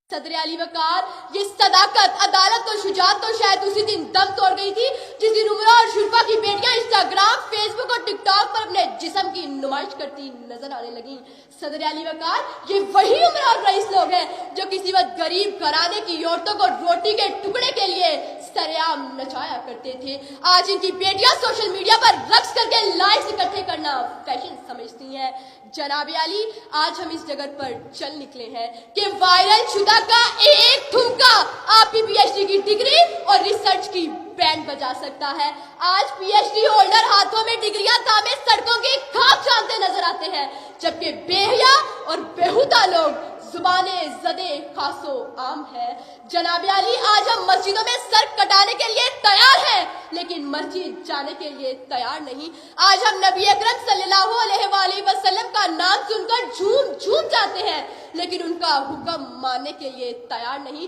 सदर अली वकार ये सदाकत, अदालत और शुजात तो शायद उसी दिन दम तोड़ गई थी जिस दिन उमरा और शुरफा की बेटियां इंस्टाग्राम, फेसबुक और टिकटॉक पर अपने जिस्म की नुमाइश करती नजर आने लगी। सदर अली वकार ये वही उमरा और रईस लोग हैं जो किसी वक्त गरीब घराने की औरतों को रोटी के टुकड़े के लिए सरेआम नचाया करते थे। आज इनकी बेटियां सोशल मीडिया पर रक्स करके लाइक्स इकट्ठे करना फैशन समझती हैं। जनाब अली, आज हम इस जगह पर चल निकले हैं कि वायरल शुदा का एक ठुमका आपकी पीएचडी की डिग्री और रिसर्च की बैंड बजा सकता है। आज पीएचडी होल्डर हाथों में डिग्रियां थामे सड़कों की खाक छानते नजर आते हैं, जबकि बेहया और बेहुदा लोग जुबाने जदे खासो आम है। जनाब अली, आज हम मस्जिदों में सर कटाने के लिए तैयार हैं, लेकिन मस्जिद जाने के लिए तैयार नहीं। आज हम नबी अकरम सल्लल्लाहु अलैहि वसल्लम का नाम सुनकर झूम झूम जाते हैं, लेकिन उनका हुक्म मानने के लिए तैयार नहीं।